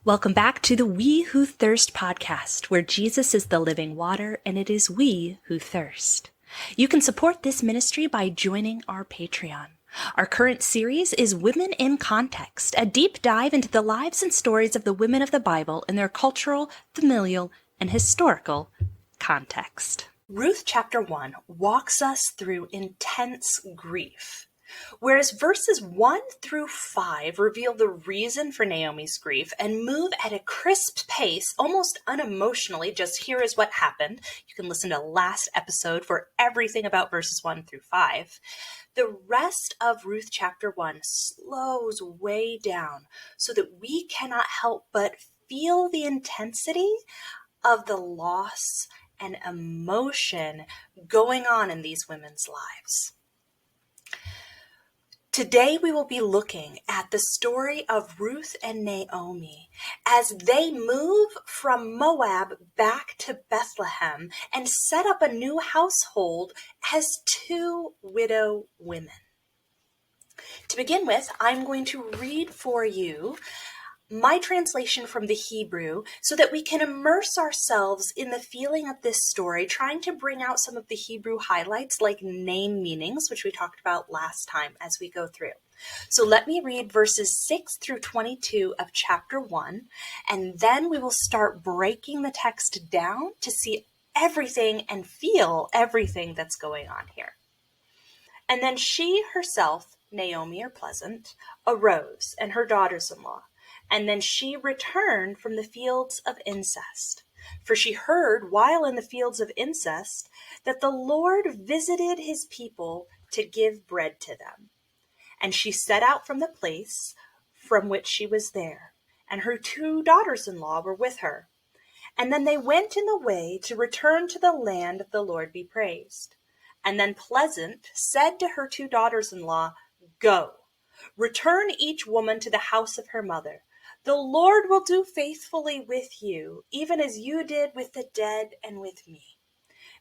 Welcome back to the We Who Thirst podcast, where Jesus is the living water and it is we who thirst. You can support this ministry by joining our Patreon. Our current series is Women in Context, a deep dive into the lives and stories of the women of the Bible in their cultural, familial, and historical context. Ruth chapter 1 walks us through intense grief, whereas verses 1 through 5 reveal the reason for Naomi's grief and move at a crisp pace, almost unemotionally. Just here is what happened. You can listen to last episode for everything about verses 1 through 5. The rest of Ruth chapter 1 slows way down so that we cannot help but feel the intensity of the loss and emotion going on in these women's lives. Today we will be looking at the story of Ruth and Naomi as they move from Moab back to Bethlehem and set up a new household as two widow women. To begin with, I'm going to read for you my translation from the Hebrew so that we can immerse ourselves in the feeling of this story, trying to bring out some of the Hebrew highlights like name meanings, which we talked about last time as we go through. So let me read verses 6 through 22 of chapter 1, and then we will start breaking the text down to see everything and feel everything that's going on here. And then she herself, Naomi or Pleasant, arose, and her daughters-in-law. And then she returned from the fields of incest. For she heard while in the fields of incest that the Lord visited his people to give bread to them. And she set out from the place from which she was there, and her two daughters-in-law were with her. And then they went in the way to return to the land of the Lord be praised. And then Pleasant said to her two daughters-in-law, "Go, return each woman to the house of her mother. The Lord will do faithfully with you, even as you did with the dead and with me.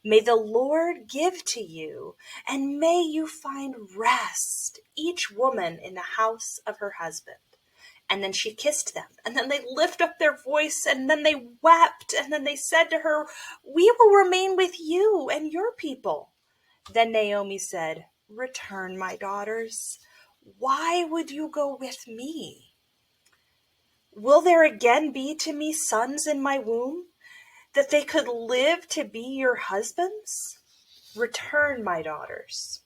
May the Lord give to you, and may you find rest, each woman in the house of her husband." And then she kissed them, and then they lifted up their voice, and then they wept, and then they said to her, "We will remain with you and your people." Then Naomi said, "Return, my daughters. Why would you go with me? Will there again be to me sons in my womb, that they could live to be your husbands? Return, my daughters.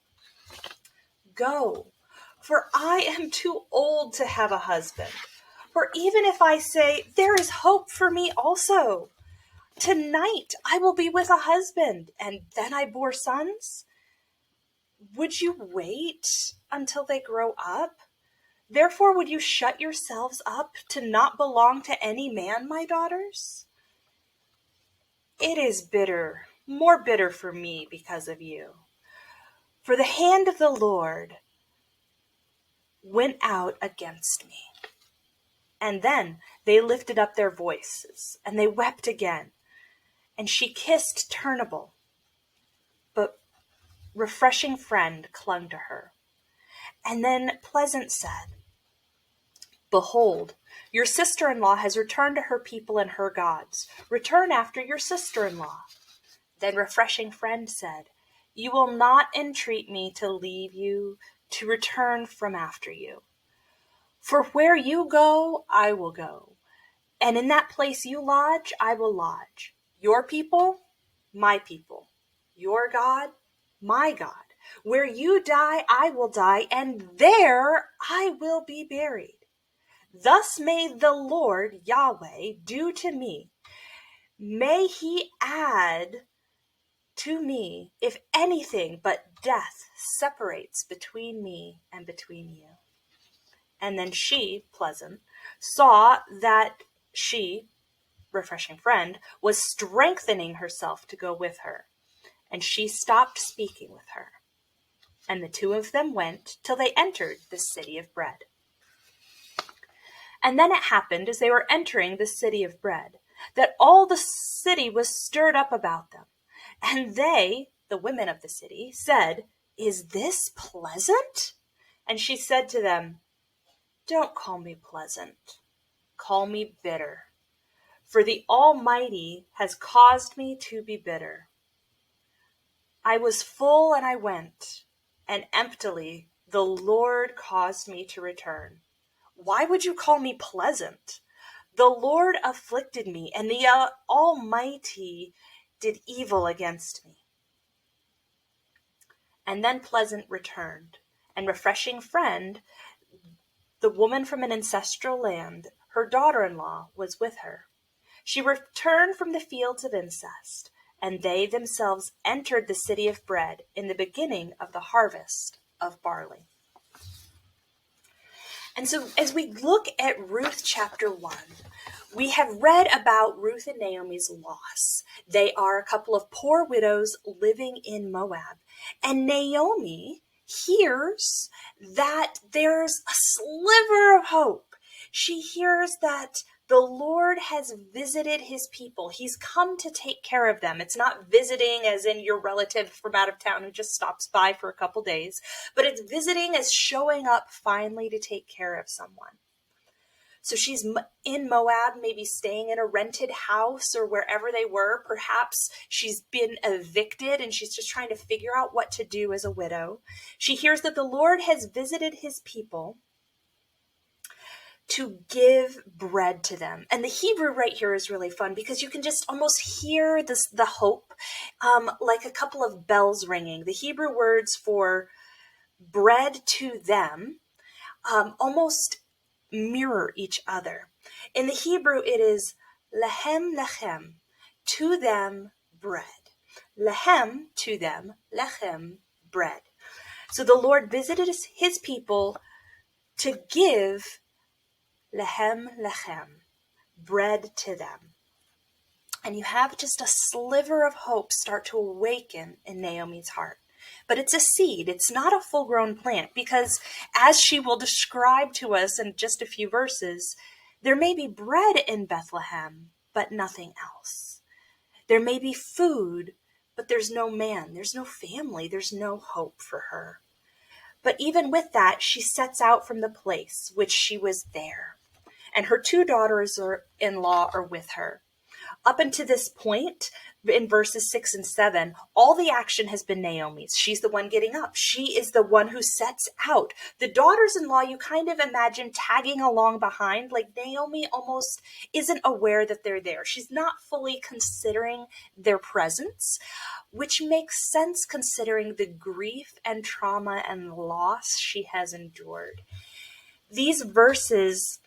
Go, for I am too old to have a husband. For even if I say, 'There is hope for me also,' tonight I will be with a husband, and then I bore sons. Would you wait until they grow up? Therefore would you shut yourselves up to not belong to any man, my daughters? It is bitter, more bitter for me because of you. For the hand of the Lord went out against me." And then they lifted up their voices, and they wept again. And she kissed Turnable, but Refreshing Friend clung to her. And then Pleasant said, "Behold, your sister-in-law has returned to her people and her gods. Return after your sister-in-law." Then Refreshing Friend said, "You will not entreat me to leave you, to return from after you. For where you go, I will go, and in that place you lodge, I will lodge. Your people, my people. Your God, my God. Where you die, I will die, and there I will be buried. Thus may the Lord Yahweh do to me. May he add to me if anything but death separates between me and between you." And then she, Pleasant, saw that she, Refreshing Friend, was strengthening herself to go with her. And she stopped speaking with her. And the two of them went till they entered the city of bread. And then it happened, as they were entering the city of bread, that all the city was stirred up about them. And they, the women of the city, said, "Is this Pleasant?" And she said to them, "Don't call me Pleasant. call me bitter, for the Almighty has caused me to be bitter. I was full and I went, and emptily the Lord caused me to return. Why would you call me pleasant? The Lord afflicted me, and the Almighty did evil against me. And then Pleasant returned, and refreshing friend, the woman from an ancestral land, her daughter-in-law, was with her. She returned from the fields of incest, and they themselves entered the city of bread in the beginning of the harvest of barley. And so as we look at Ruth chapter 1, we have read about Ruth and Naomi's loss. They are a couple of poor widows living in Moab. And Naomi hears that there's a sliver of hope. She hears that the Lord has visited his people. He's come to take care of them. It's not visiting as in your relative from out of town who just stops by for a couple days, but it's visiting as showing up finally to take care of someone. So she's in Moab, maybe staying in a rented house or wherever they were. Perhaps she's been evicted and she's just trying to figure out what to do as a widow. She hears that the Lord has visited his people to give bread to them. And the Hebrew right here is really fun because you can just almost hear the hope, like a couple of bells ringing. The Hebrew words for bread to them almost mirror each other. In the Hebrew, it is lehem, lechem, to them bread. Lehem, to them, lechem, bread. So the Lord visited his people to give lehem, lechem, bread to them. And you have just a sliver of hope start to awaken in Naomi's heart. But it's a seed. It's not a full-grown plant because, as she will describe to us in just a few verses, there may be bread in Bethlehem, but nothing else. There may be food, but there's no man, there's no family, there's no hope for her. But even with that, she sets out from the place which she was there, and her two daughters-in-law are with her. Up until this point, in verses 6 and 7, all the action has been Naomi's. She's the one getting up. She is the one who sets out. The daughters-in-law, you kind of imagine tagging along behind, like Naomi almost isn't aware that they're there. She's not fully considering their presence, which makes sense considering the grief and trauma and loss she has endured. These verses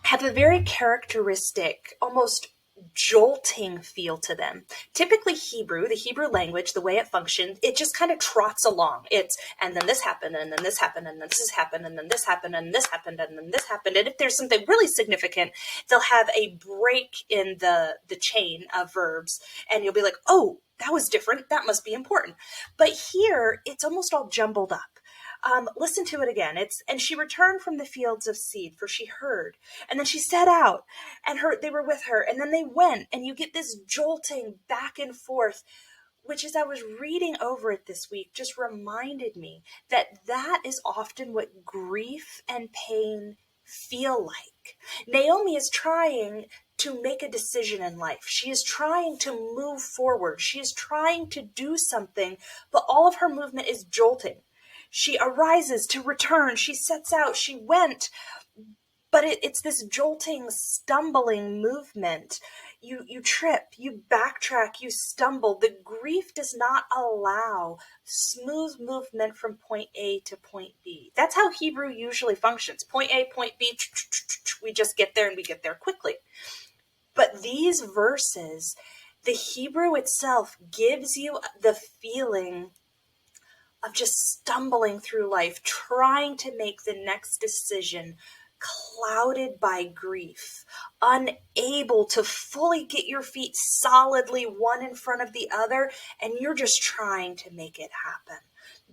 have a very characteristic, almost jolting feel to them. Typically Hebrew, the Hebrew language, the way it functions, it just kind of trots along. It's, and then this happened, and then this happened, and then this happened, and then this happened, and this happened, and then this happened. And if there's something really significant, they'll have a break in the chain of verbs, and you'll be like, oh, that was different. That must be important. But here, it's almost all jumbled up. Listen to it again. And she returned from the fields of seed, for she heard. And then she set out, and they were with her. And then they went, and you get this jolting back and forth, which, as I was reading over it this week, just reminded me that is often what grief and pain feel like. Naomi is trying to make a decision in life. She is trying to move forward. She is trying to do something, but all of her movement is jolting. She arises to return. She sets out. She went. But it's this jolting, stumbling movement. You trip, you backtrack, you stumble. The grief does not allow smooth movement from point A to point B. That's how Hebrew usually functions. Point A, point B, we just get there and we get there quickly. But these verses, the Hebrew itself gives you the feeling of just stumbling through life, trying to make the next decision, clouded by grief, unable to fully get your feet solidly one in front of the other, and you're just trying to make it happen.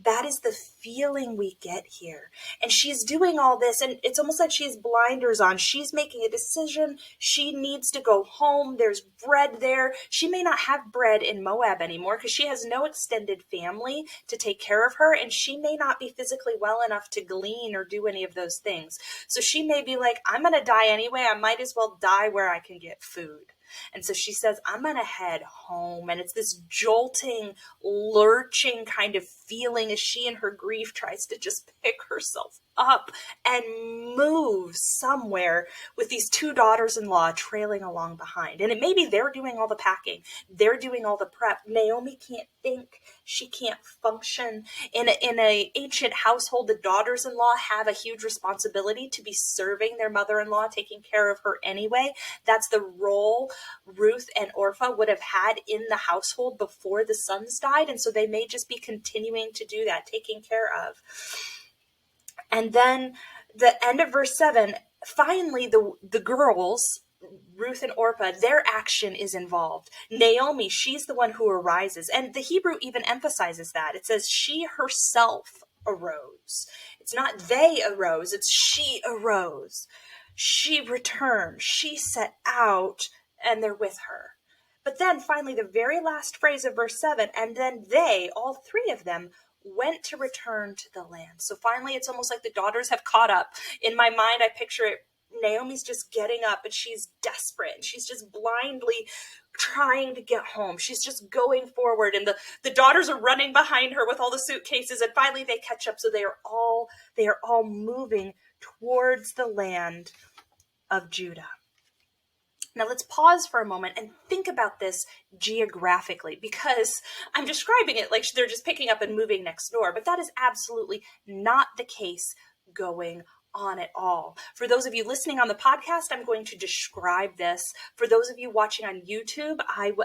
That is the feeling we get here. And she's doing all this, and it's almost like she has blinders on. She's making a decision. She needs to go home. There's bread there. She may not have bread in Moab anymore because she has no extended family to take care of her, and she may not be physically well enough to glean or do any of those things. So she may be like, I'm going to die anyway. I might as well die where I can get food. And so she says, I'm going to head home. And it's this jolting, lurching kind of feeling as she in her grief tries to just pick herself up and move somewhere with these two daughters-in-law trailing along behind. And it may be they're doing all the packing. They're doing all the prep. Naomi can't think. She can't function. In a ancient household, the daughters-in-law have a huge responsibility to be serving their mother-in-law, taking care of her anyway. That's the role Ruth and Orpah would have had in the household before the sons died. And so they may just be continuing to do that, taking care of. And then the end of verse 7, finally the girls, Ruth and Orpah, their action is involved. Naomi, she's the one who arises. And the Hebrew even emphasizes that. It says she herself arose. It's not they arose, it's she arose. She returned. She set out, and they're with her. But then finally, the very last phrase of verse 7, and then they, all three of them, went to return to the land. So finally, it's almost like the daughters have caught up. In my mind, I picture it, Naomi's just getting up and she's desperate. And she's just blindly trying to get home. She's just going forward. And the daughters are running behind her with all the suitcases. And finally they catch up. So they are all moving towards the land of Judah. Now let's pause for a moment and think about this geographically, because I'm describing it like they're just picking up and moving next door, but that is absolutely not the case going on at all. For those of you listening on the podcast, I'm going to describe this. For those of you watching on YouTube,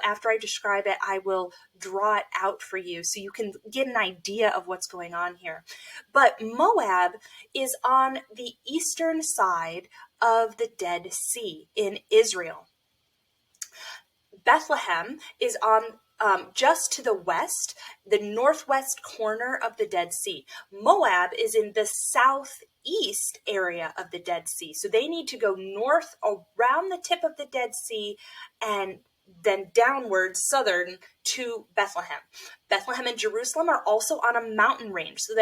after I describe it, I will draw it out for you so you can get an idea of what's going on here. But Moab is on the eastern side of the Dead Sea in Israel. Bethlehem is on just to the west, the northwest corner of the Dead Sea. Moab is in the southeast area of the Dead Sea. So they need to go north around the tip of the Dead Sea and then downward southern to Bethlehem. Bethlehem and Jerusalem are also on a mountain range. So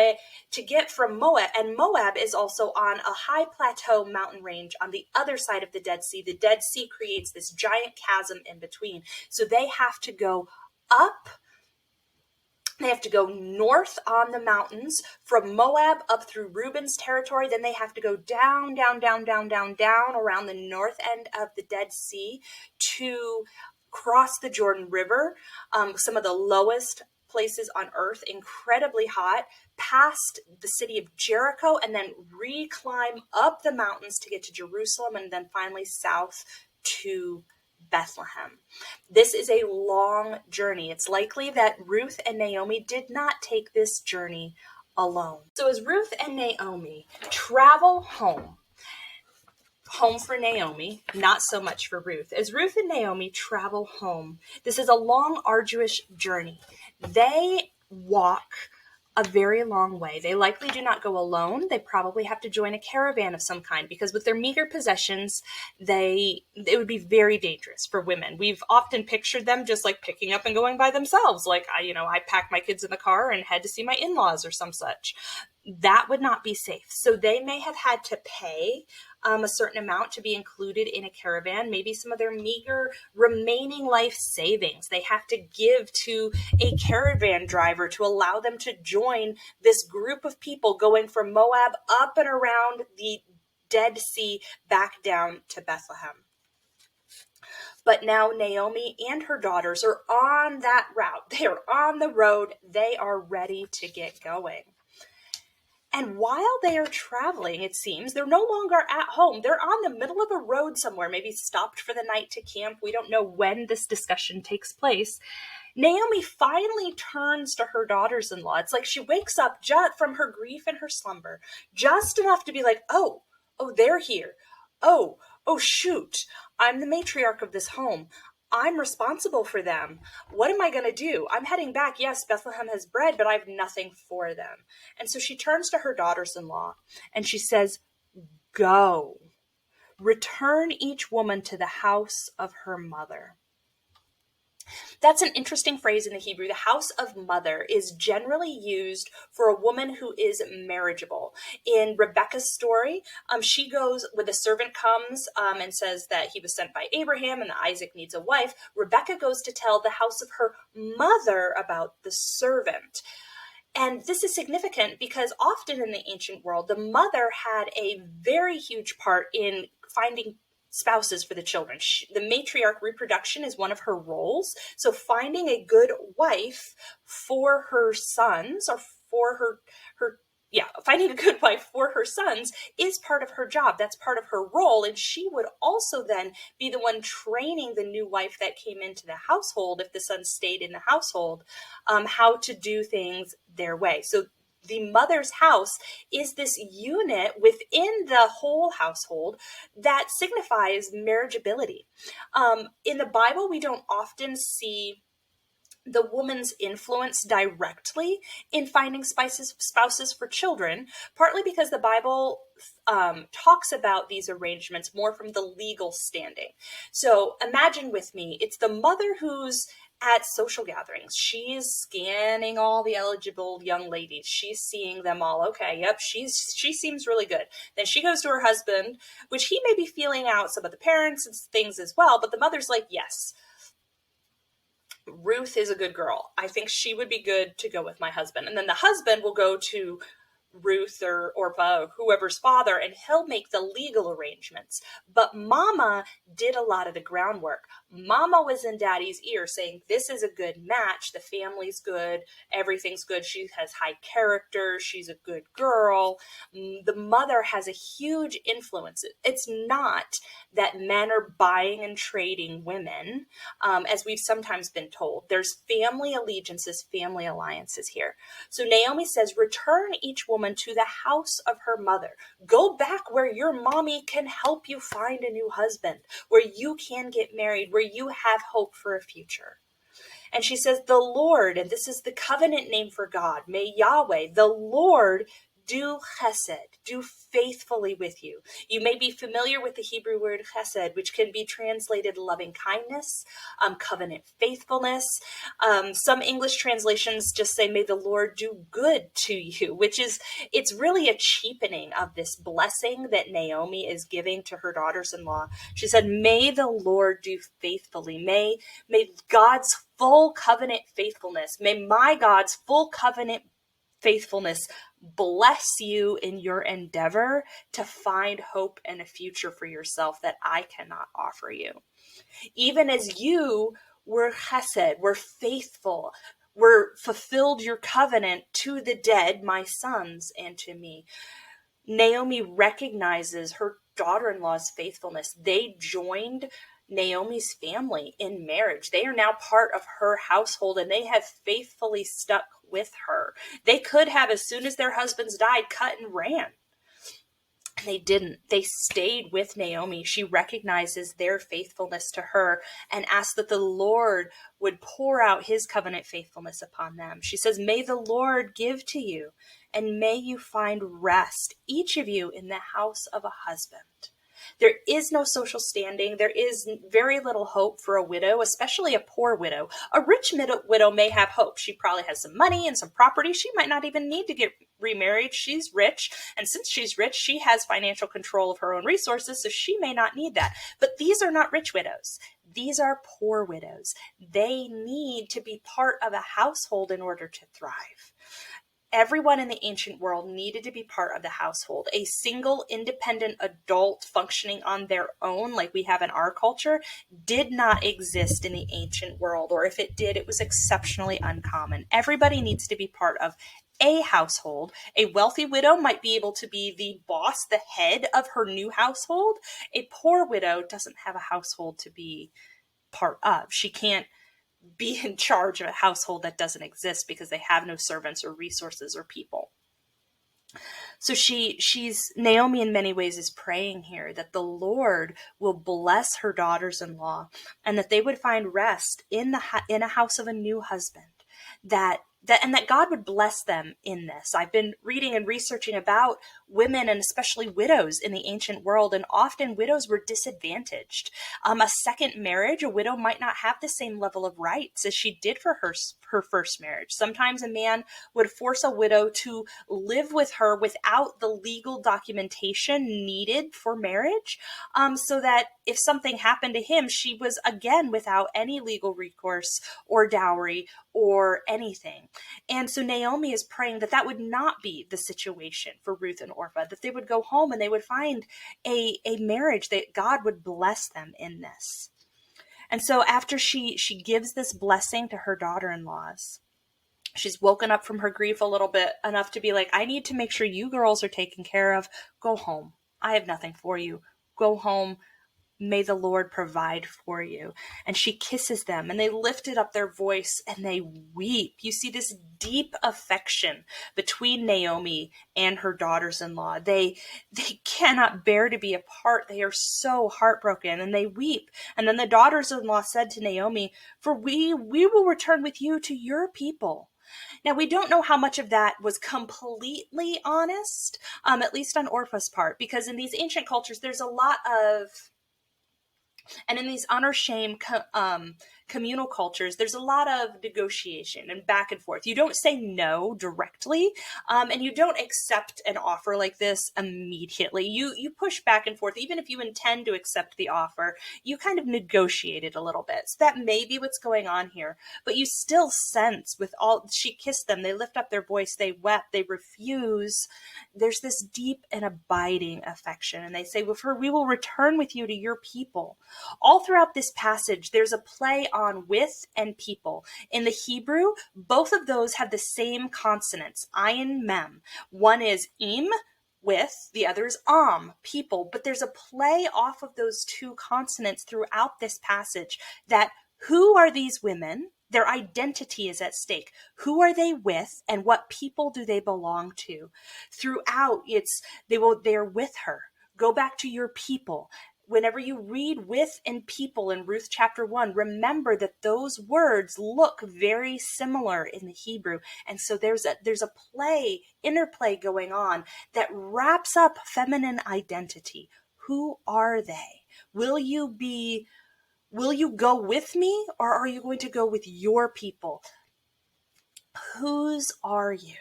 to get from Moab, and Moab is also on a high plateau mountain range on the other side of the Dead Sea. The Dead Sea creates this giant chasm in between. So they have to go up. They have to go north on the mountains from Moab up through Reuben's territory. Then they have to go down around the north end of the Dead Sea to cross the Jordan River, some of the lowest places on earth, incredibly hot, past the city of Jericho, and then reclimb up the mountains to get to Jerusalem, and then finally south to Bethlehem. This is a long journey. It's likely that Ruth and Naomi did not take this journey alone. So as Ruth and Naomi travel home for Naomi, not so much for Ruth. As Ruth and Naomi travel home, this is a long, arduous journey. They walk a very long way. They likely do not go alone. They probably have to join a caravan of some kind, because with their meager possessions, it would be very dangerous for women. We've often pictured them just like picking up and going by themselves. Like I pack my kids in the car and head to see my in-laws or some such. That would not be safe. So they may have had to pay a certain amount to be included in a caravan, maybe some of their meager remaining life savings they have to give to a caravan driver to allow them to join this group of people going from Moab up and around the Dead Sea back down to Bethlehem. But now Naomi and her daughters are on that route. They are on the road. They are ready to get going. And while they are traveling, it seems, they're no longer at home. They're on the middle of a road somewhere, maybe stopped for the night to camp. We don't know when this discussion takes place. Naomi finally turns to her daughters-in-law. It's like she wakes up just from her grief and her slumber, just enough to be like, oh, they're here. Oh, shoot, I'm the matriarch of this home. I'm responsible for them. What am I going to do? I'm heading back. Yes, Bethlehem has bread, but I have nothing for them. And so she turns to her daughters-in-law and she says, go, return each woman to the house of her mother. That's an interesting phrase in the Hebrew. The house of mother is generally used for a woman who is marriageable. In Rebecca's story, she goes, when the servant comes and says that he was sent by Abraham and that Isaac needs a wife, Rebecca goes to tell the house of her mother about the servant. And this is significant because often in the ancient world, the mother had a very huge part in finding spouses for the children. The matriarch reproduction is one of her roles. So finding a good wife for her sons or for finding a good wife for her sons is part of her job. That's part of her role. And she would also then be the one training the new wife that came into the household, if the son stayed in the household, how to do things their way. So the mother's house is this unit within the whole household that signifies marriageability. In the Bible, we don't often see the woman's influence directly in finding spouses for children, partly because the Bible talks about these arrangements more from the legal standing. So imagine with me, it's the mother who's at social gatherings. She's scanning all the eligible young ladies. She's seeing them all. Okay, yep, she seems really good. Then she goes to her husband, which he may be feeling out some of the parents and things as well, but the mother's like, yes, Ruth is a good girl. I think she would be good to go with my husband. And then the husband will go to Ruth or Orpah, or whoever's father, and he'll make the legal arrangements. But Mama did a lot of the groundwork. Mama was in Daddy's ear saying, this is a good match. The family's good. Everything's good. She has high character. She's a good girl. The mother has a huge influence. It's not that men are buying and trading women, as we've sometimes been told. There's family allegiances, family alliances here. So Naomi says, return each woman to the house of her mother. Go back where your mommy can help you find a new husband, where you can get married, where you have hope for a future. And she says, the Lord, and this is the covenant name for God, may Yahweh, the Lord, do chesed, do faithfully with you. You may be familiar with the Hebrew word chesed, which can be translated loving kindness, covenant faithfulness. Some English translations just say, may the Lord do good to you, which is, it's really a cheapening of this blessing that Naomi is giving to her daughters-in-law. She said, may the Lord do faithfully. May God's full covenant faithfulness, may my God's full covenant faithfulness bless you in your endeavor to find hope and a future for yourself that I cannot offer you. Even as you were chesed, were faithful, were fulfilled your covenant to the dead, my sons, and to me. Naomi recognizes her daughter-in-law's faithfulness. They joined Naomi's family in marriage. They are now part of her household, and they have faithfully stuck with her. They could have, as soon as their husbands died, cut and ran. And they didn't. They stayed with Naomi. She recognizes their faithfulness to her and asks that the Lord would pour out his covenant faithfulness upon them. She says, may the Lord give to you, and may you find rest, each of you, in the house of a husband. There is no social standing. There is very little hope for a widow, especially a poor widow. A rich widow may have hope. She probably has some money and some property. She might not even need to get remarried. She's rich. And since she's rich, she has financial control of her own resources, so she may not need that. But these are not rich widows. These are poor widows. They need to be part of a household in order to thrive. Everyone in the ancient world needed to be part of the household. A single independent adult functioning on their own, like we have in our culture, did not exist in the ancient world, or if it did, it was exceptionally uncommon. Everybody needs to be part of a household. A wealthy widow might be able to be the boss, the head of her new household. A poor widow doesn't have a household to be part of. She can't be in charge of a household that doesn't exist because they have no servants or resources or people. So Naomi in many ways is praying here that the Lord will bless her daughters-in-law and that they would find rest in a house of a new husband, that God would bless them in this. I've been reading and researching about women and especially widows in the ancient world, and often widows were disadvantaged. A second marriage, a widow might not have the same level of rights as she did for her first marriage. Sometimes a man would force a widow to live with her without the legal documentation needed for marriage, so that if something happened to him, she was again without any legal recourse or dowry or anything. And so Naomi is praying that that would not be the situation for Ruth and Orpah, that they would go home and they would find a marriage, that God would bless them in this. And so after she gives this blessing to her daughter-in-laws, she's woken up from her grief a little bit enough to be like, I need to make sure you girls are taken care of. Go home. I have nothing for you. Go home. May the Lord provide for you. And she kisses them, and they lifted up their voice and they weep. You see this deep affection between Naomi and her daughters-in-law. They cannot bear to be apart. They are so heartbroken, and they weep. And then the daughters-in-law said to Naomi, for we will return with you to your people. Now, we don't know how much of that was completely honest, at least on Orpah's part, because in these ancient cultures, there's a lot of, and in these honor shame communal cultures, there's a lot of negotiation and back and forth. You don't say no directly, and you don't accept an offer like this immediately. You push back and forth. Even if you intend to accept the offer, you kind of negotiate it a little bit. So that may be what's going on here. But you still sense with all, she kissed them, they lift up their voice, they wept, they refuse. There's this deep and abiding affection. And they say, well, we will return with you to your people. All throughout this passage, there's a play on with and people. In the Hebrew, both of those have the same consonants, ayin, mem. One is im, with, the other is people. But there's a play off of those two consonants throughout this passage, that who are these women? Their identity is at stake. Who are they with, and what people do they belong to? Throughout, they are with her. Go back to your people. Whenever you read with and people in Ruth chapter 1, remember that those words look very similar in the Hebrew. And so there's a interplay going on that wraps up feminine identity. Who are they? Will you go with me, or are you going to go with your people? Whose are you?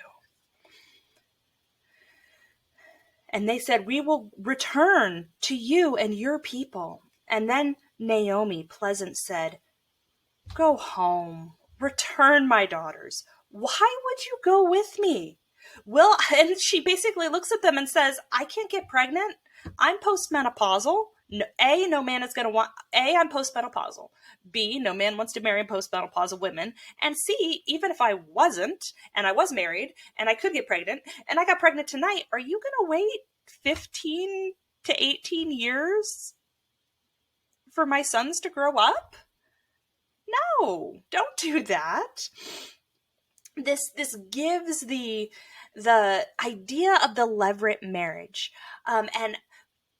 And they said, we will return to you and your people. And then Naomi, pleasant, said, go home, return, my daughters. Why would you go with me? And she basically looks at them and says, I can't get pregnant. I'm postmenopausal. No man is going to want, I'm postmenopausal. B, no man wants to marry postmenopausal women. And C, even if I wasn't, and I was married, and I could get pregnant, and I got pregnant tonight, are you going to wait 15 to 18 years for my sons to grow up? No, don't do that. This gives the idea of the levirate marriage. And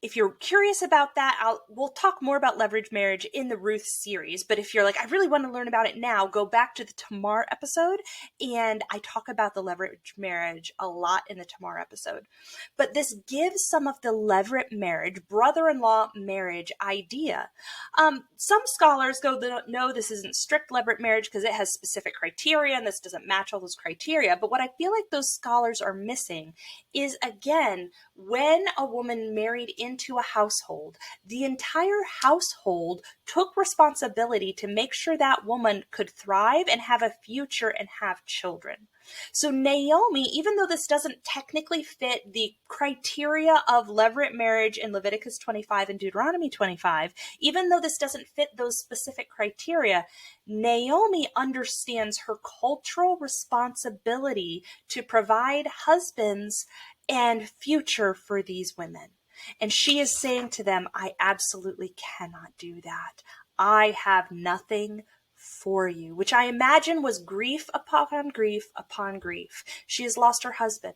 if you're curious about that, we'll talk more about leverage marriage in the Ruth series. But if you're like, I really want to learn about it now, go back to the Tamar episode. And I talk about the leverage marriage a lot in the Tamar episode. But this gives some of the levirate marriage, brother-in-law marriage idea. Some scholars go, no, this isn't strict levirate marriage because it has specific criteria and this doesn't match all those criteria. But what I feel like those scholars are missing is, again, when a woman married into a household, the entire household took responsibility to make sure that woman could thrive and have a future and have children. So Naomi, even though this doesn't technically fit the criteria of levirate marriage in Leviticus 25 and Deuteronomy 25, even though this doesn't fit those specific criteria, Naomi understands her cultural responsibility to provide husbands and future for these women. And she is saying to them, I absolutely cannot do that. I have nothing for you, which I imagine was grief upon grief upon grief. She has lost her husband.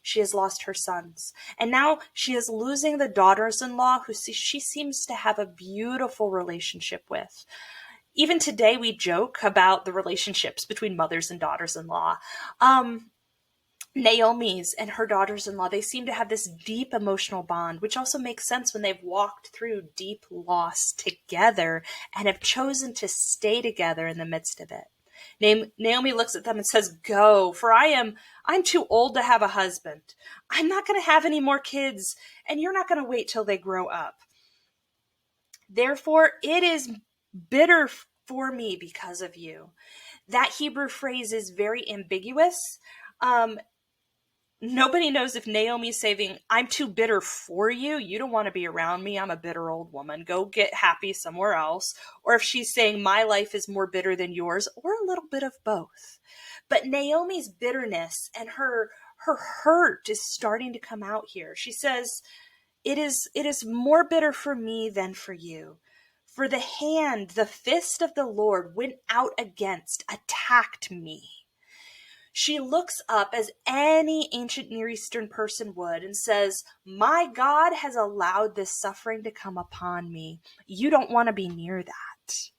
She has lost her sons. And now she is losing the daughters-in-law who she seems to have a beautiful relationship with. Even today, we joke about the relationships between mothers and daughters-in-law. Naomi's and her daughters-in-law, they seem to have this deep emotional bond, which also makes sense when they've walked through deep loss together and have chosen to stay together in the midst of it. Naomi looks at them and says, "Go, for I'm too old to have a husband. I'm not going to have any more kids, and you're not going to wait till they grow up. Therefore, it is bitter for me because of you." That Hebrew phrase is very ambiguous. Nobody knows if Naomi's saying, "I'm too bitter for you. You don't want to be around me. I'm a bitter old woman. Go get happy somewhere else." Or if she's saying, "My life is more bitter than yours," or a little bit of both. But Naomi's bitterness and her hurt is starting to come out here. She says, it is more bitter for me than for you. For the fist of the Lord went out against, attacked me. She looks up as any ancient Near Eastern person would and says, "My God has allowed this suffering to come upon me. You don't want to be near that."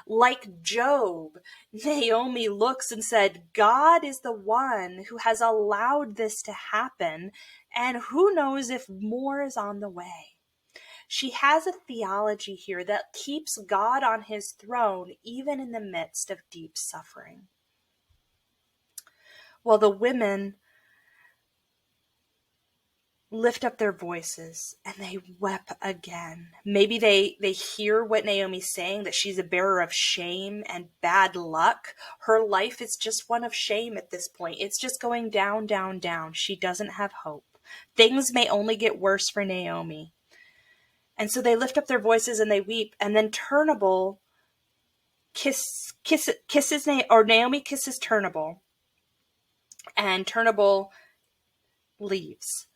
Like Job, Naomi looks and said, "God is the one who has allowed this to happen, and who knows if more is on the way." She has a theology here that keeps God on his throne even in the midst of deep suffering. Well, the women lift up their voices and they wept again. Maybe they hear what Naomi's saying, that she's a bearer of shame and bad luck. Her life is just one of shame at this point. It's just going down, down, down. She doesn't have hope. Things may only get worse for Naomi. And so they lift up their voices and they weep. And then Naomi kisses Turnbull, and Turnbull leaves.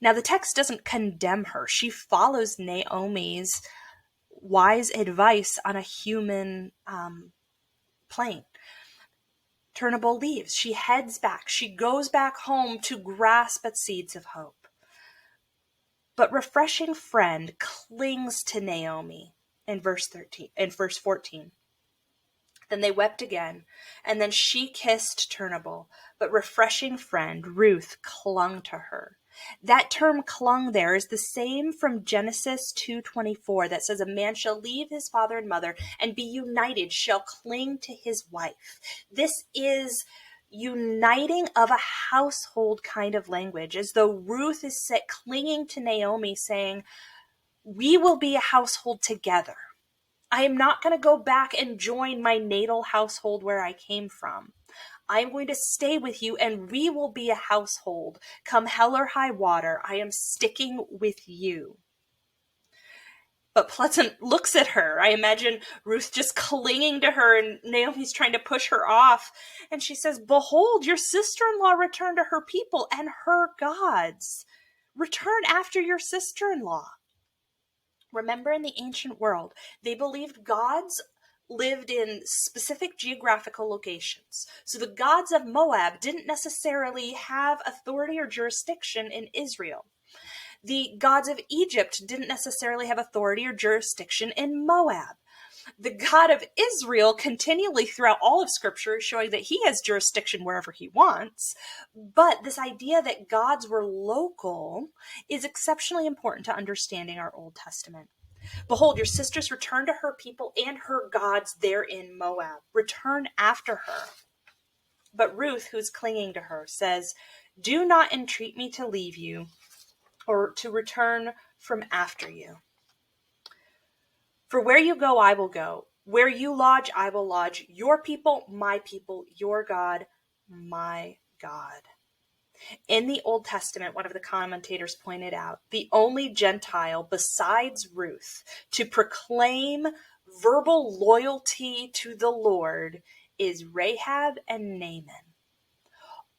Now, the text doesn't condemn her. She follows Naomi's wise advice on a human plane. Turnbull leaves. She heads back. She goes back home to grasp at seeds of hope. But refreshing friend clings to Naomi in verse 14. Then they wept again, and then she kissed Turnbull, but refreshing friend Ruth clung to her. That term "clung" there is the same from Genesis 2:24 that says, "A man shall leave his father and mother and be united, shall cling to his wife." This is uniting of a household kind of language, as though Ruth is clinging to Naomi, saying, "We will be a household together. I am not going to go back and join my natal household where I came from. I'm going to stay with you and we will be a household. Come hell or high water, I am sticking with you." But Pleasant looks at her. I imagine Ruth just clinging to her and Naomi's trying to push her off. And she says, "Behold, your sister-in-law returned to her people and her gods. Return after your sister-in-law." Remember, in the ancient world, they believed gods lived in specific geographical locations. So the gods of Moab didn't necessarily have authority or jurisdiction in Israel. The gods of Egypt didn't necessarily have authority or jurisdiction in Moab. The God of Israel continually throughout all of Scripture is showing that he has jurisdiction wherever he wants. But this idea that gods were local is exceptionally important to understanding our Old Testament. "Behold, your sisters return to her people and her gods there in Moab. Return after her." But Ruth, who's clinging to her, says, "Do not entreat me to leave you or to return from after you. For where you go, I will go. Where you lodge, I will lodge. Your people, your God, my God." In the Old Testament, one of the commentators pointed out, the only Gentile besides Ruth to proclaim verbal loyalty to the Lord is Rahab and Naaman.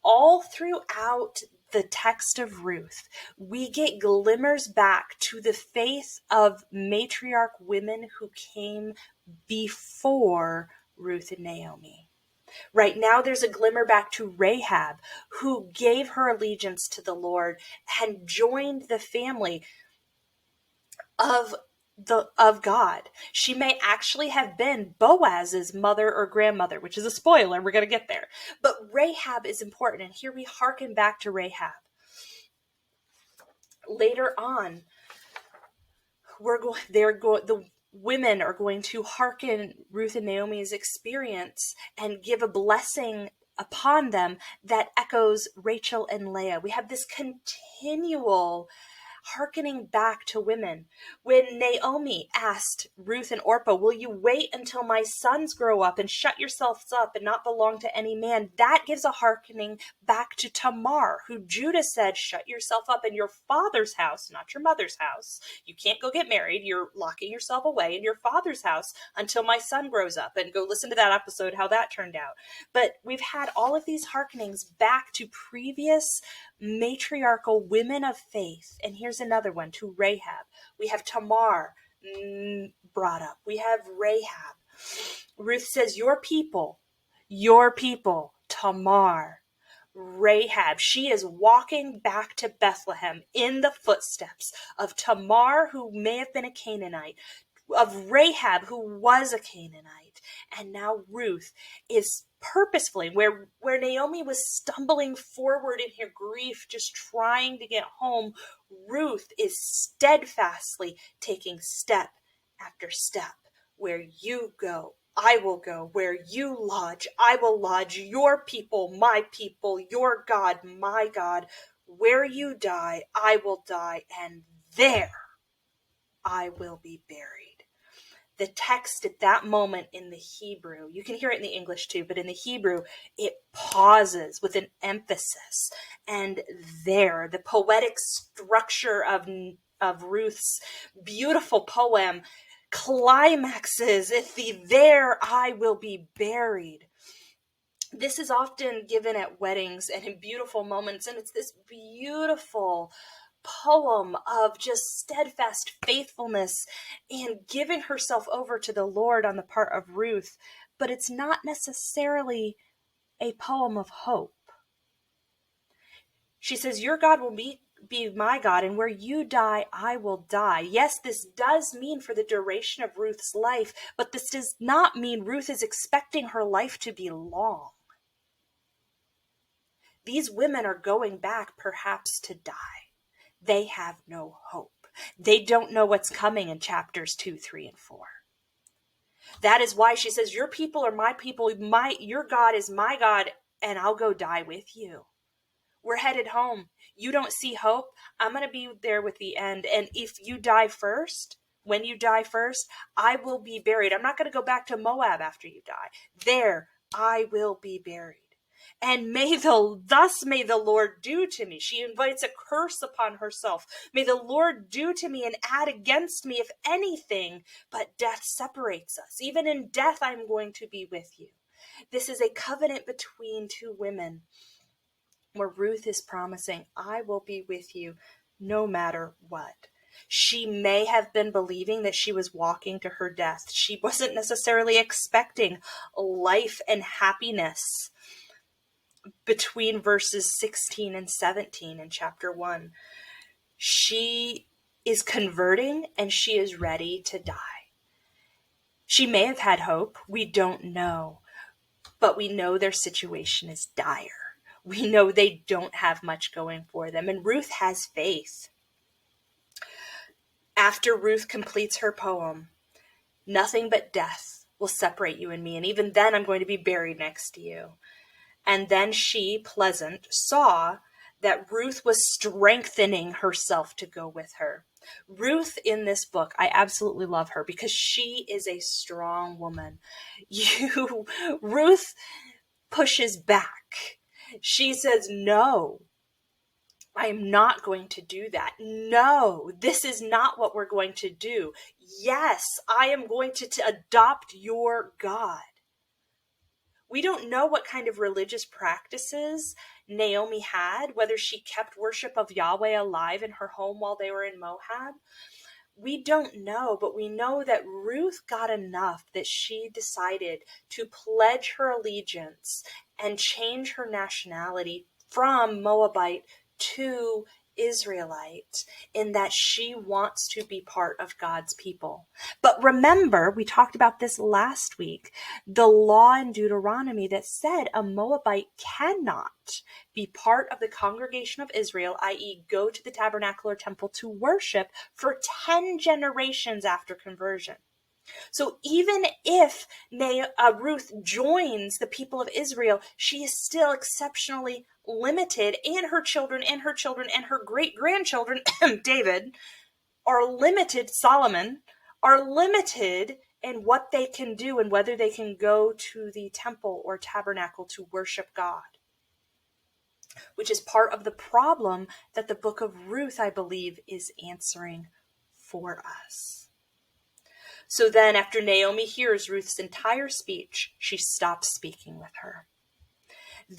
All throughout the text of Ruth, we get glimmers back to the faith of matriarch women who came before Ruth and Naomi. Right now, there's a glimmer back to Rahab, who gave her allegiance to the Lord and joined the family of God. She may actually have been Boaz's mother or grandmother, which is a spoiler. We're going to get there. But Rahab is important, and here we hearken back to Rahab. Later on, the women are going to hearken Ruth and Naomi's experience and give a blessing upon them that echoes Rachel and Leah. We have this continual hearkening back to women. When Naomi asked Ruth and Orpah, will you wait until my sons grow up and shut yourselves up and not belong to any man? That gives a hearkening back to Tamar, who Judah said, shut yourself up in your father's house, not your mother's house. You can't go get married. You're locking yourself away in your father's house until my son grows up. And go listen to that episode, how that turned out. But we've had all of these hearkenings back to previous matriarchal women of faith. And here's another one to Rahab. We have Tamar brought up. We have Rahab. Ruth says, your people, Tamar. Rahab, she is walking back to Bethlehem in the footsteps of Tamar, who may have been a Canaanite, of Rahab, who was a Canaanite. And now Ruth is purposefully, where Naomi was stumbling forward in her grief, just trying to get home, Ruth is steadfastly taking step after step. Where you go, I will go. Where you lodge, I will lodge. Your people, your God, my God. Where you die, I will die, and there I will be buried. The text at that moment in the Hebrew, you can hear it in the English too, but in the Hebrew, it pauses with an emphasis. And there, the poetic structure of Ruth's beautiful poem climaxes at the there I will be buried. This is often given at weddings and in beautiful moments, and it's this beautiful poem of just steadfast faithfulness and giving herself over to the Lord on the part of Ruth, but it's not necessarily a poem of hope. She says, your God will be my God, and where you die, I will die. Yes, this does mean for the duration of Ruth's life, but this does not mean Ruth is expecting her life to be long. These women are going back perhaps to die. They have no hope. They don't know what's coming in chapters 2, 3, and 4. That is why she says, your people are my people, your God is my God, and I'll go die with you. We're headed home. You don't see hope. I'm going to be there with the end. And if you die first, when you die first, I will be buried. I'm not going to go back to Moab after you die. There, I will be buried. And thus may the Lord do to me. She invites a curse upon herself. May the Lord do to me and add against me, if anything, but death separates us. Even in death, I'm going to be with you. This is a covenant between two women where Ruth is promising, I will be with you no matter what. She may have been believing that she was walking to her death. She wasn't necessarily expecting life and happiness between verses 16 and 17 in chapter 1. She is converting and she is ready to die. She may have had hope. We don't know. But we know their situation is dire. We know they don't have much going for them. And Ruth has faith. After Ruth completes her poem, nothing but death will separate you and me. And even then, I'm going to be buried next to you. And then she, Pleasant, saw that Ruth was strengthening herself to go with her. Ruth in this book, I absolutely love her because she is a strong woman. Ruth pushes back. She says, no, I am not going to do that. No, this is not what we're going to do. Yes, I am going to adopt your God. We don't know what kind of religious practices Naomi had, whether she kept worship of Yahweh alive in her home while they were in Moab. We don't know, but we know that Ruth got enough that she decided to pledge her allegiance and change her nationality from Moabite to Israelite, in that she wants to be part of God's people. But remember, we talked about this last week, the law in Deuteronomy that said a Moabite cannot be part of the congregation of Israel, i.e. go to the tabernacle or temple to worship for 10 generations after conversion. So even if Ruth joins the people of Israel, she is still exceptionally limited, and her children and her children and her great-grandchildren, David, are limited, Solomon, are limited in what they can do and whether they can go to the temple or tabernacle to worship God, which is part of the problem that the book of Ruth, I believe, is answering for us. So then, after Naomi hears Ruth's entire speech, she stops speaking with her.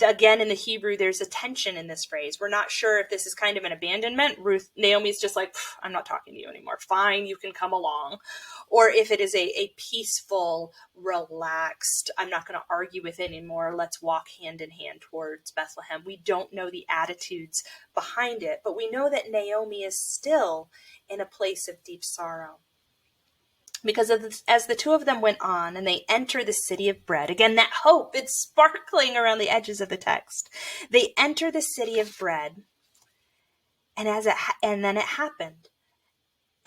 Again, in the Hebrew, there's a tension in this phrase. We're not sure if this is kind of an abandonment. Naomi's just like, I'm not talking to you anymore. Fine, you can come along. Or if it is a peaceful, relaxed, I'm not going to argue with it anymore. Let's walk hand in hand towards Bethlehem. We don't know the attitudes behind it, but we know that Naomi is still in a place of deep sorrow. Because as the two of them went on and they enter the city of bread, again, that hope, it's sparkling around the edges of the text. They enter the city of bread, and then it happened.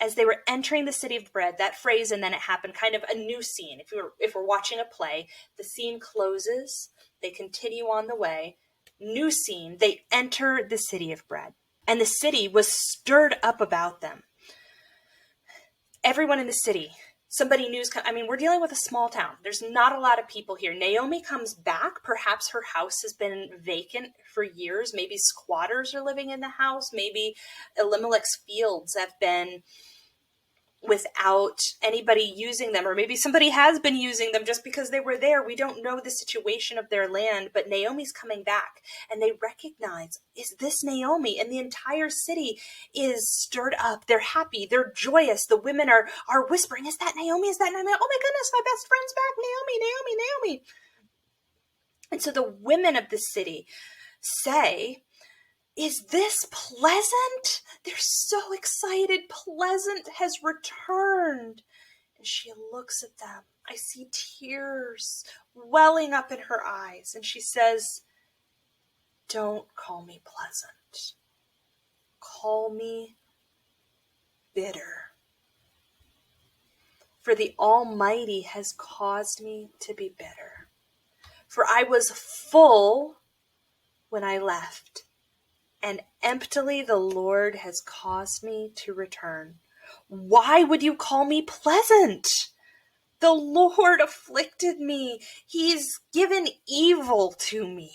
As they were entering the city of bread, that phrase, and then it happened, kind of a new scene. If we're watching a play, the scene closes, they continue on the way, new scene, they enter the city of bread. And the city was stirred up about them. Everyone in the city, we're dealing with a small town. There's not a lot of people here. Naomi comes back. Perhaps her house has been vacant for years. Maybe squatters are living in the house. Maybe Elimelech's fields have been without anybody using them, or maybe somebody has been using them just because they were there. We don't know the situation of their land, but Naomi's coming back, and they recognize, is this Naomi? And the entire city is stirred up. They're happy. They're joyous. The women are whispering, is that Naomi? Is that Naomi? Oh my goodness, my best friend's back. Naomi. And so the women of the city say, is this Pleasant? They're so excited. Pleasant has returned. And she looks at them. I see tears welling up in her eyes. And she says, don't call me Pleasant. Call me bitter. For the Almighty has caused me to be bitter. For I was full when I left, and emptily the Lord has caused me to return. Why would you call me Pleasant? The Lord afflicted me. He's given evil to me.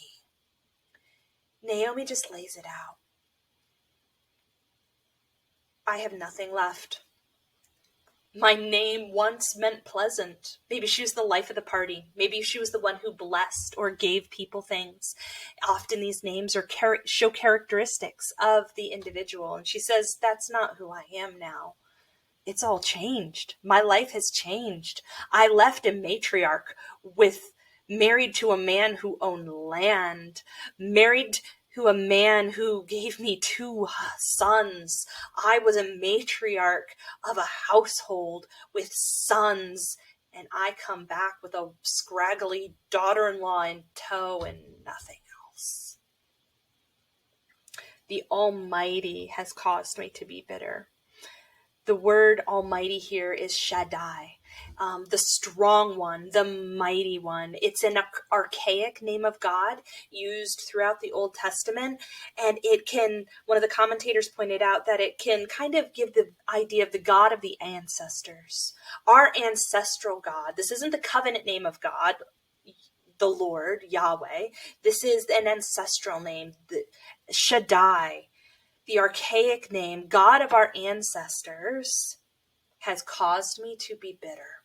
Naomi just lays it out. I have nothing left. My name once meant pleasant. Maybe she was the life of the party. Maybe she was the one who blessed or gave people things. Often these names show characteristics of the individual. And she says, that's not who I am now. It's all changed. My life has changed. I left a matriarch married to a man who owned land, married to a man who gave me 2 sons. I was a matriarch of a household with sons, and I come back with a scraggly daughter-in-law in tow and nothing else. The Almighty has caused me to be bitter. The word Almighty here is Shaddai, the strong one, the mighty one. It's an archaic name of God used throughout the Old Testament, and one of the commentators pointed out that it can kind of give the idea of the God of the ancestors, our ancestral God. This isn't the covenant name of God, the Lord, Yahweh. This is an ancestral name, Shaddai. The archaic name, God of our ancestors, has caused me to be bitter.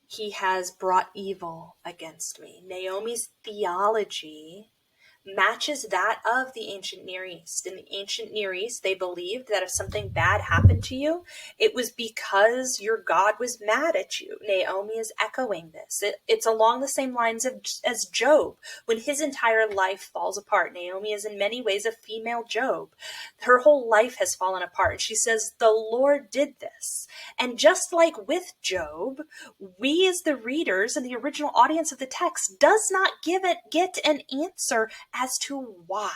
He has brought evil against me. Naomi's theology matches that of the ancient Near East. In the ancient Near East, they believed that if something bad happened to you, it was because your God was mad at you. Naomi is echoing this. It's along the same lines as Job. When his entire life falls apart, Naomi is in many ways a female Job. Her whole life has fallen apart. And she says, the Lord did this. And just like with Job, we as the readers and the original audience of the text does not get an answer as to why.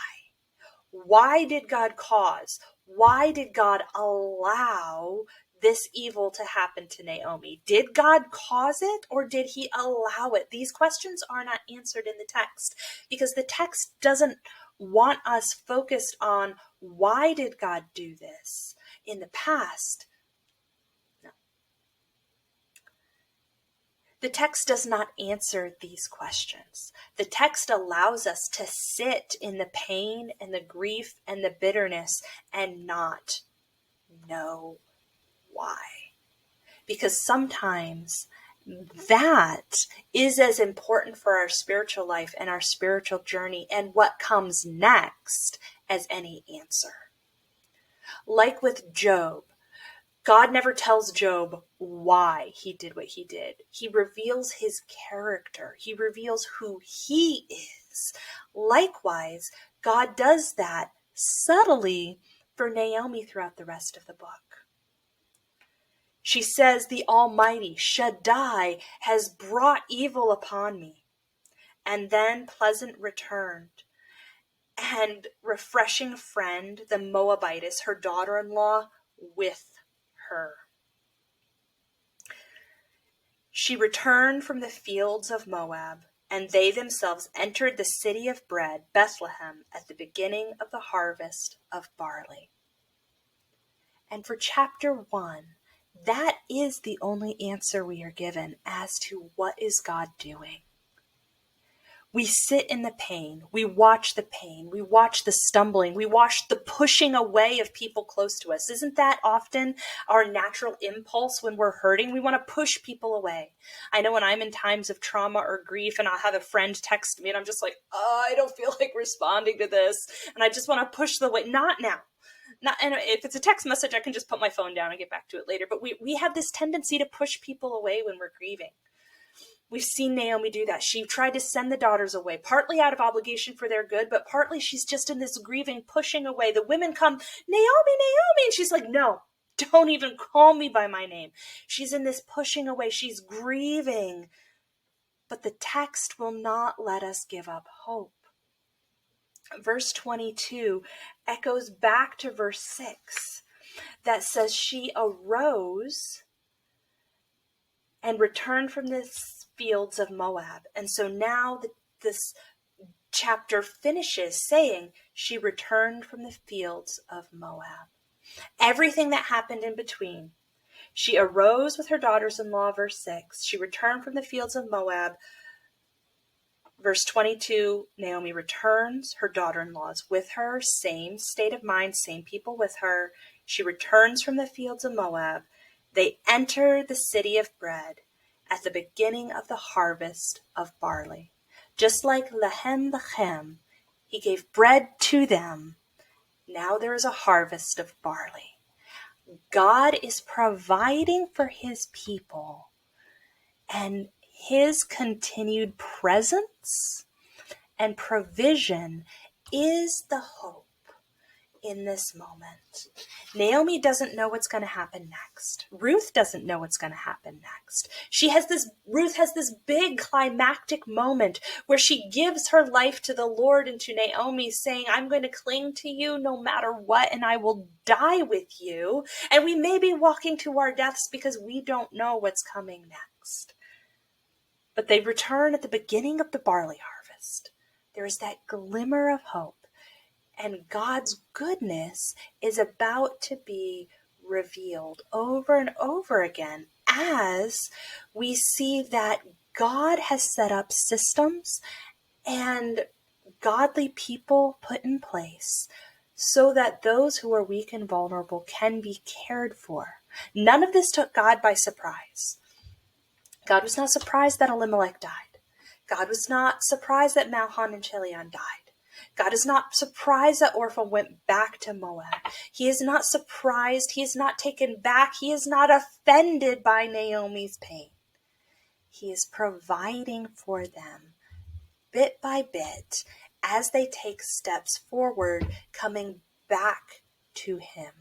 Why did God cause? Why did God allow this evil to happen to Naomi? Did God cause it or did he allow it? These questions are not answered in the text because the text doesn't want us focused on why did God do this in the past. The text does not answer these questions. The text allows us to sit in the pain and the grief and the bitterness and not know why. Because sometimes that is as important for our spiritual life and our spiritual journey and what comes next as any answer. Like with Job, God never tells Job why he did what he did. He reveals his character. He reveals who he is. Likewise, God does that subtly for Naomi throughout the rest of the book. She says, the Almighty, Shaddai, has brought evil upon me. And then pleasant returned. And refreshing friend, the Moabitess, her daughter-in-law, with her. She returned from the fields of Moab, and they themselves entered the city of bread, Bethlehem, at the beginning of the harvest of barley. And for chapter 1, that is the only answer we are given as to what is God doing. We sit in the pain. We watch the pain. We watch the stumbling. We watch the pushing away of people close to us. Isn't that often our natural impulse when we're hurting? We want to push people away. I know when I'm in times of trauma or grief and I'll have a friend text me and I'm just like, oh, I don't feel like responding to this. And I just want to push the way. Not now. And if it's a text message, I can just put my phone down and get back to it later. But we have this tendency to push people away when we're grieving. We've seen Naomi do that. She tried to send the daughters away, partly out of obligation for their good, but partly she's just in this grieving, pushing away. The women come, Naomi, Naomi. And she's like, no, don't even call me by my name. She's in this pushing away. She's grieving. But the text will not let us give up hope. Verse 22 echoes back to verse 6 that says she arose and returned from the fields of Moab. And so now this chapter finishes saying she returned from the fields of Moab. Everything that happened in between. She arose with her daughters-in-law, verse 6. She returned from the fields of Moab. Verse 22, Naomi returns. Her daughter-in-law is with her. Same state of mind, same people with her. She returns from the fields of Moab. They enter the city of bread at the beginning of the harvest of barley. Just like Lechem, he gave bread to them. Now there is a harvest of barley. God is providing for his people, and his continued presence and provision is the hope in this moment. Naomi doesn't know what's going to happen next. Ruth doesn't know what's going to happen next. Ruth has this big climactic moment where she gives her life to the Lord and to Naomi, saying, I'm going to cling to you no matter what, and I will die with you. And we may be walking to our deaths because we don't know what's coming next. But they return at the beginning of the barley harvest. There is that glimmer of hope. And God's goodness is about to be revealed over and over again as we see that God has set up systems and godly people put in place so that those who are weak and vulnerable can be cared for. None of this took God by surprise. God was not surprised that Elimelech died. God was not surprised that Mahlon and Chilion died. God is not surprised that Orpah went back to Moab. He is not surprised. He is not taken back. He is not offended by Naomi's pain. He is providing for them bit by bit as they take steps forward, coming back to him.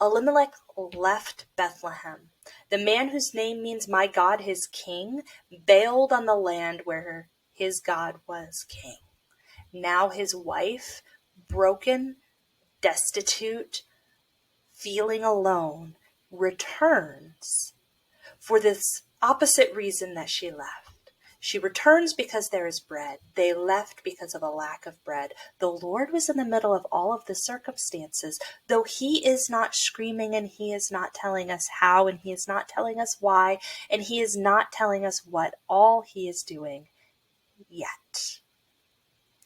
Elimelech left Bethlehem. The man whose name means my God, his king, bailed on the land where his God was king. Now his wife, broken, destitute, feeling alone, returns for this opposite reason that she left. She returns because there is bread. They left because of a lack of bread. The Lord was in the middle of all of the circumstances, though he is not screaming and he is not telling us how and he is not telling us why and he is not telling us what all he is doing yet.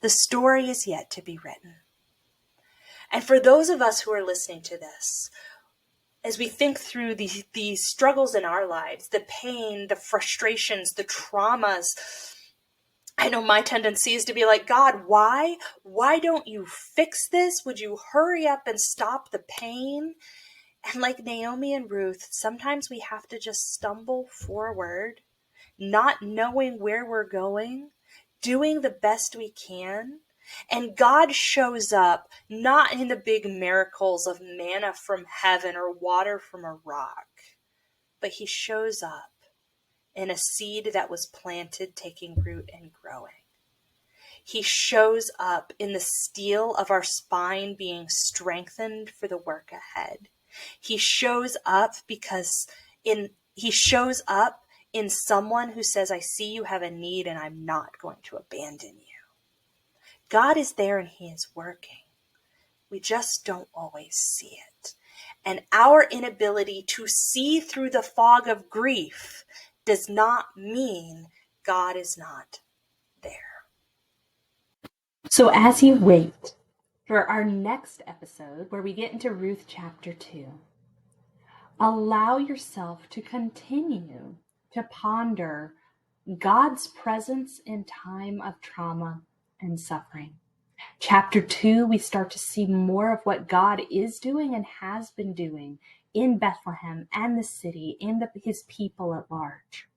The story is yet to be written. And for those of us who are listening to this, as we think through these struggles in our lives, the pain, the frustrations, the traumas, I know my tendency is to be like, God, why? Why don't you fix this? Would you hurry up and stop the pain? And like Naomi and Ruth, sometimes we have to just stumble forward, not knowing where we're going, doing the best we can. And God shows up not in the big miracles of manna from heaven or water from a rock, but he shows up in a seed that was planted, taking root and growing. He shows up in the steel of our spine being strengthened for the work ahead. He shows up in someone who says, I see you have a need and I'm not going to abandon you. God is there and he is working. We just don't always see it. And our inability to see through the fog of grief does not mean God is not there. So as you wait for our next episode, where we get into Ruth chapter 2, allow yourself to continue to ponder God's presence in time of trauma and suffering. Chapter 2, we start to see more of what God is doing and has been doing in Bethlehem and the city and his people at large.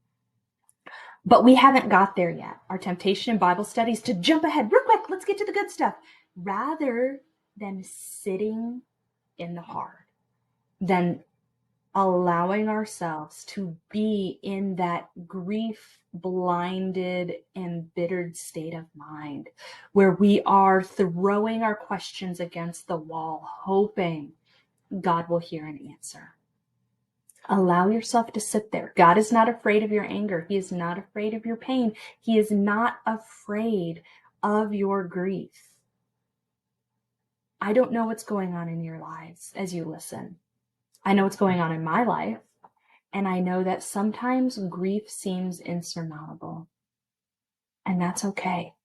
But we haven't got there yet. Our temptation in Bible study is to jump ahead real quick. Let's get to the good stuff, rather than sitting in the hard, than allowing ourselves to be in that grief blinded, embittered state of mind where we are throwing our questions against the wall, hoping God will hear and answer. Allow yourself to sit there. God is not afraid of your anger. He is not afraid of your pain. He is not afraid of your grief. I don't know what's going on in your lives as you listen. I know what's going on in my life, and I know that sometimes grief seems insurmountable, and that's okay.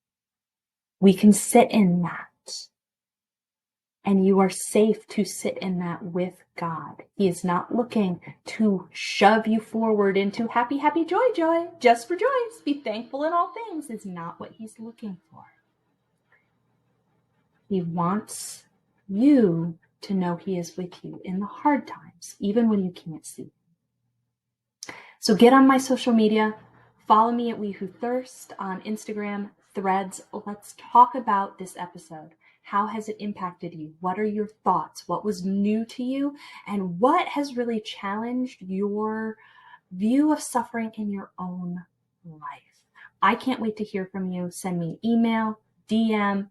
We can sit in that, and you are safe to sit in that with God. He is not looking to shove you forward into happy, happy, joy, joy, just rejoice, be thankful in all things is not what he's looking for. He wants you to know he is with you in the hard times, even when you can't see. So get on my social media. Follow me at We Who Thirst on Instagram, Threads. Let's talk about this episode. How has it impacted you? What are your thoughts? What was new to you? And what has really challenged your view of suffering in your own life? I can't wait to hear from you. Send me an email, DM,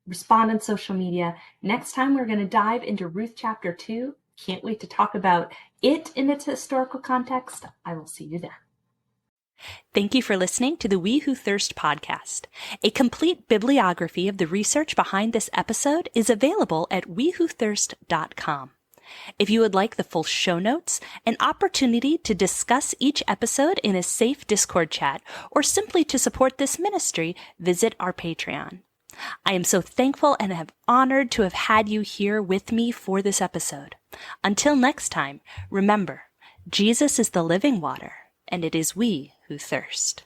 respond on social media. Next time, we're going to dive into Ruth chapter 2. Can't wait to talk about it in its historical context. I will see you then. Thank you for listening to the We Who Thirst podcast. A complete bibliography of the research behind this episode is available at wewhothirst.com. If you would like the full show notes, an opportunity to discuss each episode in a safe Discord chat, or simply to support this ministry, visit our Patreon. I am so thankful and am honored to have had you here with me for this episode. Until next time, remember, Jesus is the living water, and it is we who thirst.